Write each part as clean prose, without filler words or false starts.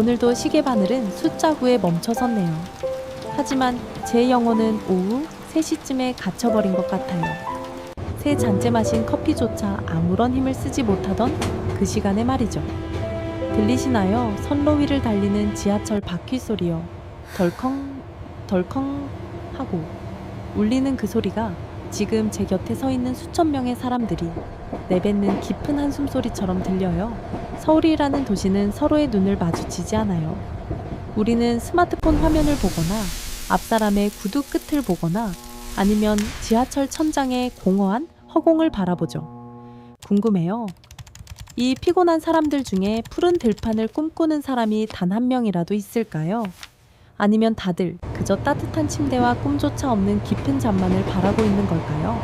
오늘도 시계 바늘은 숫자구에 멈춰섰네요. 하지만 제 영혼은 오후 3시쯤에 갇혀버린 것 같아요. 새 잔째 마신 커피조차 아무런 힘을 쓰지 못하던 그 시간에 말이죠. 들리시나요? 선로 위를 달리는 지하철 바퀴 소리요. 덜컹 덜컹 하고 울리는 그 소리가 지금 제 곁에 서 있는 수천 명의 사람들이 내뱉는 깊은 한숨 소리처럼 들려요. 서울이라는 도시는 서로의 눈을 마주치지 않아요. 우리는 스마트폰 화면을 보거나 앞 사람의 구두 끝을 보거나 아니면 지하철 천장의 공허한 허공을 바라보죠. 궁금해요. 이 피곤한 사람들 중에 푸른 들판을 꿈꾸는 사람이 단 한 명이라도 있을까요? 아니면 다들 그저 따뜻한 침대와 꿈조차 없는 깊은 잠만을 바라고 있는 걸까요?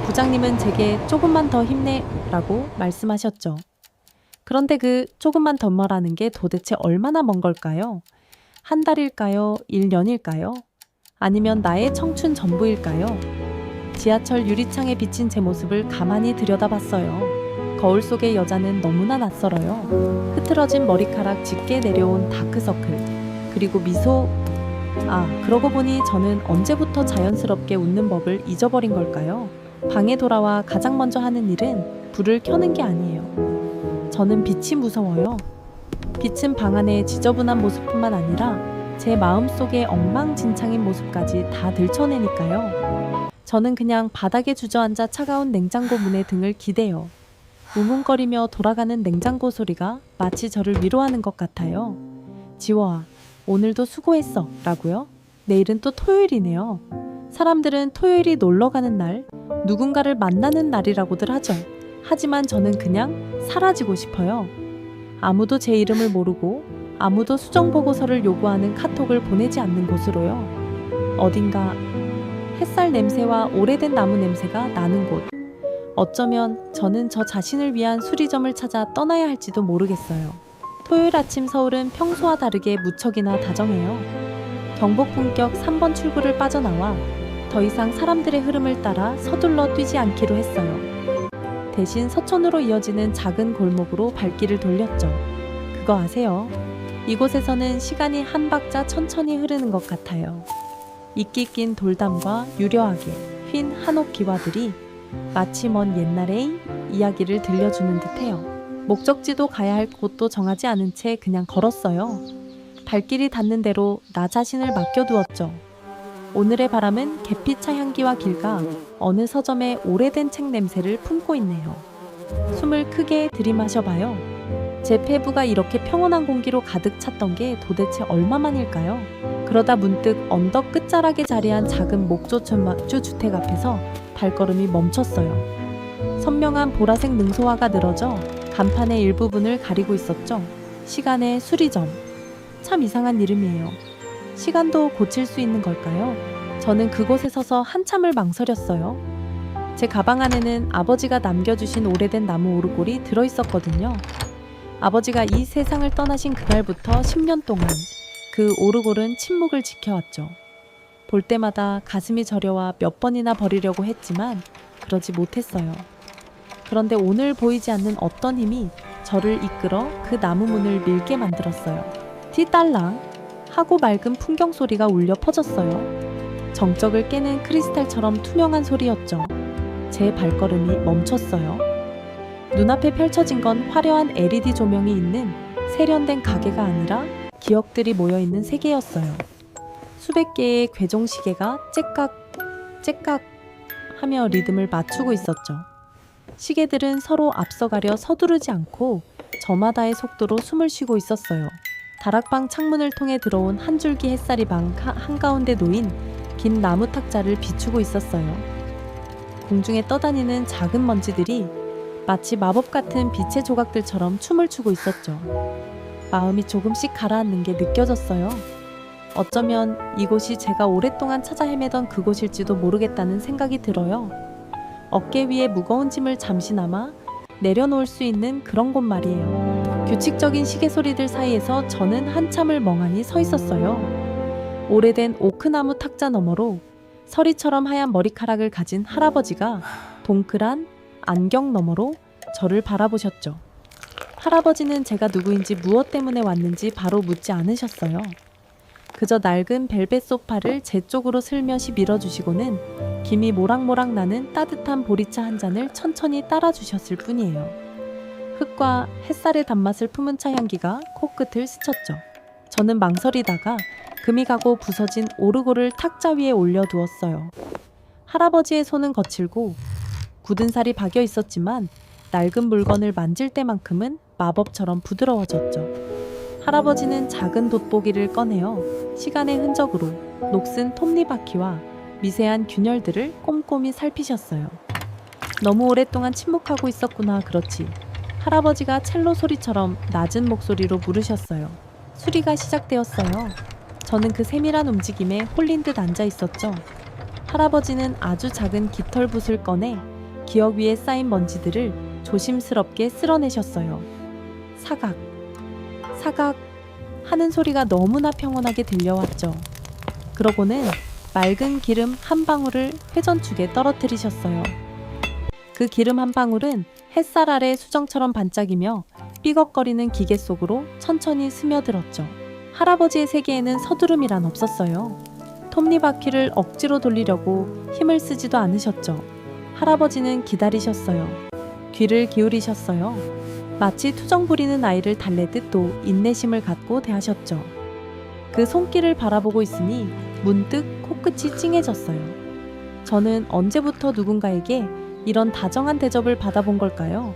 부장님은 제게 조금만 더 힘내라고 말씀하셨죠. 그런데 그 조금만 더 뭐라는 게 도대체 얼마나 먼 걸까요? 한 달일까요? 1년일까요? 아니면 나의 청춘 전부일까요? 지하철 유리창에 비친 제 모습을 가만히 들여다봤어요. 거울 속의 여자는 너무나 낯설어요. 흐트러진 머리카락 짙게 내려온 다크서클, 그리고 미소. 그러고 보니 저는 언제부터 자연스럽게 웃는 법을 잊어버린 걸까요? 방에 돌아와 가장 먼저 하는 일은 불을 켜는 게 아니에요. 저는 빛이 무서워요. 빛은 방 안의 지저분한 모습뿐만 아니라 제 마음속의 엉망진창인 모습까지 다 들춰내니까요. 저는 그냥 바닥에 주저앉아 차가운 냉장고 문에 등을 기대요. 우문거리며 돌아가는 냉장고 소리가 마치 저를 위로하는 것 같아요. 지워아, 오늘도 수고했어 라고요? 내일은 또 토요일이네요. 사람들은 토요일이 놀러 가는 날, 누군가를 만나는 날이라고들 하죠. 하지만 저는 그냥 사라지고 싶어요. 아무도 제 이름을 모르고 아무도 수정 보고서를 요구하는 카톡을 보내지 않는 곳으로요. 어딘가 햇살 냄새와 오래된 나무 냄새가 나는 곳. 어쩌면 저는 저 자신을 위한 수리점을 찾아 떠나야 할지도 모르겠어요. 토요일 아침 서울은 평소와 다르게 무척이나 다정해요. 경복궁격 3번 출구를 빠져나와 더 이상 사람들의 흐름을 따라 서둘러 뛰지 않기로 했어요. 대신 서촌으로 이어지는 작은 골목으로 발길을 돌렸죠. 그거 아세요? 이곳에서는 시간이 한 박자 천천히 흐르는 것 같아요. 이끼 낀 돌담과 유려하게 휜 한옥 기와들이 마치 먼 옛날의 이야기를 들려주는 듯해요. 목적지도 가야 할 곳도 정하지 않은 채 그냥 걸었어요. 발길이 닿는 대로 나 자신을 맡겨두었죠. 오늘의 바람은 계피차 향기와 길가 어느 서점의 오래된 책 냄새를 품고 있네요. 숨을 크게 들이마셔봐요. 제 폐부가 이렇게 평온한 공기로 가득 찼던 게 도대체 얼마만일까요? 그러다 문득 언덕 끝자락에 자리한 작은 목조촌mak주 주택 앞에서 발걸음이 멈췄어요. 선명한 보라색 능소화가 늘어져 간판의 일부분을 가리고 있었죠. 시간의 수리점. 참 이상한 이름이에요. 시간도 고칠 수 있는 걸까요? 저는 그곳에 서서 한참을 망설였어요. 제 가방 안에는 아버지가 남겨주신 오래된 나무 오르골이 들어있었거든요. 아버지가 이 세상을 떠나신 그날부터 10년 동안 그 오르골은 침묵을 지켜왔죠. 볼 때마다 가슴이 저려와 몇 번이나 버리려고 했지만 그러지 못했어요. 그런데 오늘 보이지 않는 어떤 힘이 저를 이끌어 그 나무 문을 밀게 만들었어요. 티딸랑 하고 맑은 풍경 소리가 울려 퍼졌어요. 정적을 깨는 크리스탈처럼 투명한 소리였죠. 제 발걸음이 멈췄어요. 눈앞에 펼쳐진 건 화려한 LED 조명이 있는 세련된 가게가 아니라 기억들이 모여있는 세계였어요. 수백 개의 괴종시계가 째깍 째깍 하며 리듬을 맞추고 있었죠. 시계들은 서로 앞서가려 서두르지 않고 저마다의 속도로 숨을 쉬고 있었어요. 다락방 창문을 통해 들어온 한 줄기 햇살이 방 한가운데 놓인 긴 나무 탁자를 비추고 있었어요. 공중에 떠다니는 작은 먼지들이 마치 마법 같은 빛의 조각들처럼 춤을 추고 있었죠. 마음이 조금씩 가라앉는 게 느껴졌어요. 어쩌면 이곳이 제가 오랫동안 찾아 헤매던 그곳일지도 모르겠다는 생각이 들어요. 어깨 위에 무거운 짐을 잠시나마 내려놓을 수 있는 그런 곳 말이에요. 규칙적인 시계 소리들 사이에서 저는 한참을 멍하니 서 있었어요. 오래된 오크나무 탁자 너머로 서리처럼 하얀 머리카락을 가진 할아버지가 동그란 안경 너머로 저를 바라보셨죠. 할아버지는 제가 누구인지 무엇 때문에 왔는지 바로 묻지 않으셨어요. 그저 낡은 벨벳 소파를 제 쪽으로 슬며시 밀어주시고는 김이 모락모락 나는 따뜻한 보리차 한 잔을 천천히 따라주셨을 뿐이에요. 흙과 햇살의 단맛을 품은 차 향기가 코끝을 스쳤죠. 저는 망설이다가 금이 가고 부서진 오르골을 탁자 위에 올려두었어요. 할아버지의 손은 거칠고 굳은 살이 박여 있었지만 낡은 물건을 만질 때만큼은 마법처럼 부드러워졌죠. 할아버지는 작은 돋보기를 꺼내어 시간의 흔적으로 녹슨 톱니바퀴와 미세한 균열들을 꼼꼼히 살피셨어요. 너무 오랫동안 침묵하고 있었구나. 그렇지. 할아버지가 첼로 소리처럼 낮은 목소리로 물으셨어요. 수리가 시작되었어요. 저는 그 세밀한 움직임에 홀린 듯 앉아 있었죠. 할아버지는 아주 작은 깃털붓을 꺼내 기억 위에 쌓인 먼지들을 조심스럽게 쓸어내셨어요. 사각, 사각 하는 소리가 너무나 평온하게 들려왔죠. 그러고는 맑은 기름 한 방울을 회전축에 떨어뜨리셨어요. 그 기름 한 방울은 햇살 아래 수정처럼 반짝이며 삐걱거리는 기계 속으로 천천히 스며들었죠. 할아버지의 세계에는 서두름이란 없었어요. 톱니바퀴를 억지로 돌리려고 힘을 쓰지도 않으셨죠. 할아버지는 기다리셨어요. 귀를 기울이셨어요. 마치 투정 부리는 아이를 달래듯 또 인내심을 갖고 대하셨죠. 그 손길을 바라보고 있으니 문득 코끝이 찡해졌어요. 저는 언제부터 누군가에게 이런 다정한 대접을 받아본 걸까요?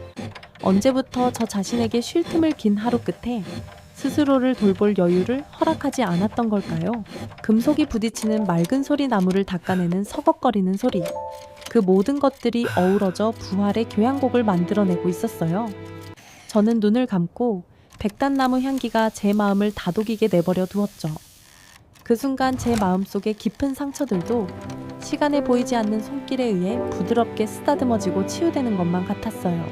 언제부터 저 자신에게 쉴 틈을 긴 하루 끝에 스스로를 돌볼 여유를 허락하지 않았던 걸까요? 금속이 부딪히는 맑은 소리 나무를 닦아내는 서걱거리는 소리. 그 모든 것들이 어우러져 부활의 교향곡을 만들어내고 있었어요. 저는 눈을 감고 백단나무 향기가 제 마음을 다독이게 내버려 두었죠. 그 순간 제 마음속의 깊은 상처들도 시간에 보이지 않는 손길에 의해 부드럽게 쓰다듬어지고 치유되는 것만 같았어요.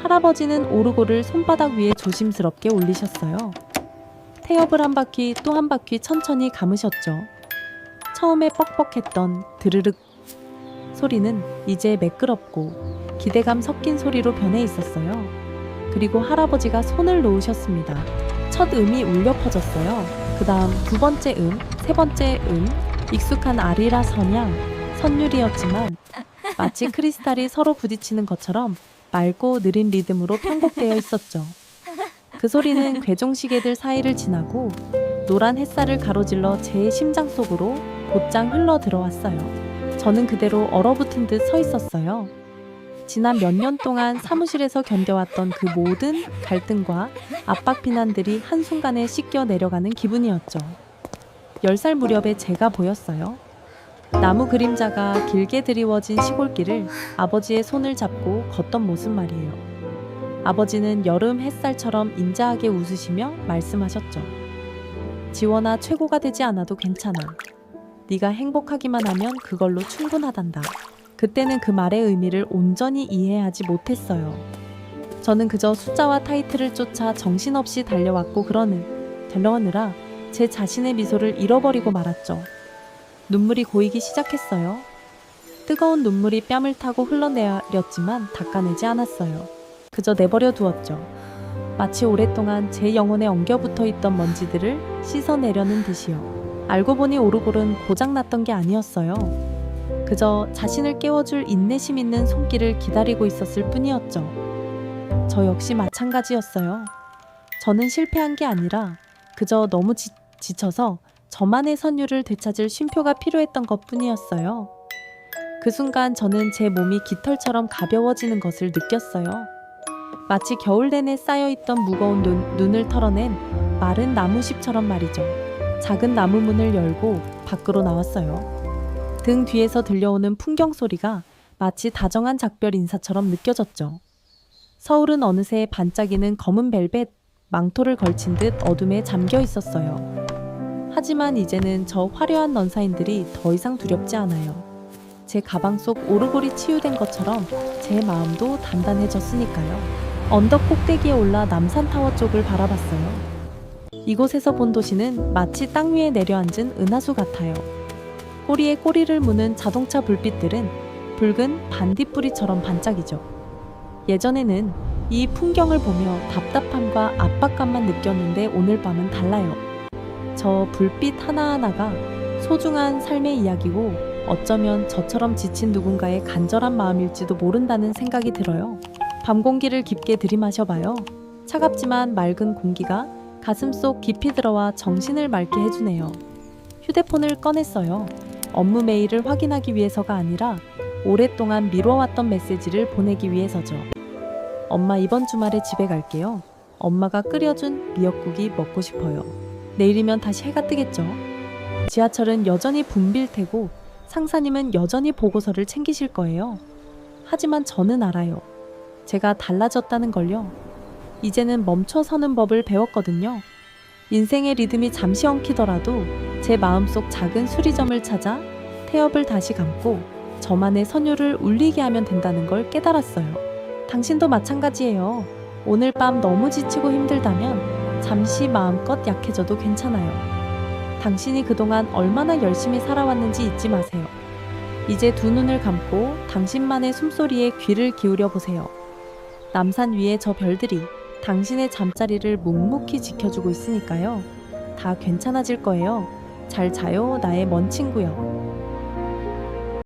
할아버지는 오르골을 손바닥 위에 조심스럽게 올리셨어요. 태엽을 한 바퀴 또 한 바퀴 천천히 감으셨죠. 처음에 뻑뻑했던 드르륵 소리는 이제 매끄럽고 기대감 섞인 소리로 변해 있었어요. 그리고 할아버지가 손을 놓으셨습니다. 첫 음이 울려 퍼졌어요. 그 다음 두 번째 음, 세 번째 음, 익숙한 아리라 선양, 선율이었지만 마치 크리스탈이 서로 부딪히는 것처럼 맑고 느린 리듬으로 편곡되어 있었죠. 그 소리는 괴종시계들 사이를 지나고 노란 햇살을 가로질러 제 심장 속으로 곧장 흘러 들어왔어요. 저는 그대로 얼어붙은 듯 서 있었어요. 지난 몇 년 동안 사무실에서 견뎌왔던 그 모든 갈등과 압박 비난들이 한순간에 씻겨 내려가는 기분이었죠. 10살 무렵에 제가 보였어요. 나무 그림자가 길게 드리워진 시골길을 아버지의 손을 잡고 걷던 모습 말이에요. 아버지는 여름 햇살처럼 인자하게 웃으시며 말씀하셨죠. 지원아, 최고가 되지 않아도 괜찮아. 네가 행복하기만 하면 그걸로 충분하단다. 그때는 그 말의 의미를 온전히 이해하지 못했어요. 저는 그저 숫자와 타이틀을 쫓아 정신없이 달려왔고 달려가느라 제 자신의 미소를 잃어버리고 말았죠. 눈물이 고이기 시작했어요. 뜨거운 눈물이 뺨을 타고 흘러내렸지만 닦아내지 않았어요. 그저 내버려 두었죠. 마치 오랫동안 제 영혼에 엉겨붙어 있던 먼지들을 씻어내려는 듯이요. 알고 보니 오르골은 고장났던 게 아니었어요. 그저 자신을 깨워줄 인내심 있는 손길을 기다리고 있었을 뿐이었죠. 저 역시 마찬가지였어요. 저는 실패한 게 아니라 그저 너무 지쳐서 저만의 선율을 되찾을 쉼표가 필요했던 것 뿐이었어요. 그 순간 저는 제 몸이 깃털처럼 가벼워지는 것을 느꼈어요. 마치 겨울 내내 쌓여있던 무거운 눈을 털어낸 마른 나무십처럼 말이죠. 작은 나무 문을 열고 밖으로 나왔어요. 등 뒤에서 들려오는 풍경 소리가 마치 다정한 작별 인사처럼 느껴졌죠. 서울은 어느새 반짝이는 검은 벨벳 망토를 걸친 듯 어둠에 잠겨 있었어요. 하지만 이제는 저 화려한 넌사인들이 더 이상 두렵지 않아요. 제 가방 속 오르골이 치유된 것처럼 제 마음도 단단해졌으니까요. 언덕 꼭대기에 올라 남산타워 쪽을 바라봤어요. 이곳에서 본 도시는 마치 땅 위에 내려앉은 은하수 같아요. 꼬리에 꼬리를 무는 자동차 불빛들은 붉은 반딧불이처럼 반짝이죠. 예전에는 이 풍경을 보며 답답함과 압박감만 느꼈는데 오늘 밤은 달라요. 저 불빛 하나하나가 소중한 삶의 이야기고 어쩌면 저처럼 지친 누군가의 간절한 마음일지도 모른다는 생각이 들어요. 밤 공기를 깊게 들이마셔봐요. 차갑지만 맑은 공기가 가슴속 깊이 들어와 정신을 맑게 해주네요. 휴대폰을 꺼냈어요. 업무 메일을 확인하기 위해서가 아니라 오랫동안 미뤄왔던 메시지를 보내기 위해서죠. 엄마 이번 주말에 집에 갈게요. 엄마가 끓여준 미역국이 먹고 싶어요. 내일이면 다시 해가 뜨겠죠. 지하철은 여전히 붐빌 테고 상사님은 여전히 보고서를 챙기실 거예요. 하지만 저는 알아요. 제가 달라졌다는 걸요. 이제는 멈춰서는 법을 배웠거든요. 인생의 리듬이 잠시 엉키더라도 제 마음속 작은 수리점을 찾아 태엽을 다시 감고 저만의 선율을 울리게 하면 된다는 걸 깨달았어요. 당신도 마찬가지예요. 오늘 밤 너무 지치고 힘들다면 잠시 마음껏 약해져도 괜찮아요. 당신이 그동안 얼마나 열심히 살아왔는지 잊지 마세요. 이제 두 눈을 감고 당신만의 숨소리에 귀를 기울여 보세요. 남산 위에 저 별들이 당신의 잠자리를 묵묵히 지켜주고 있으니까요. 다 괜찮아질 거예요. 잘 자요, 나의 먼 친구요.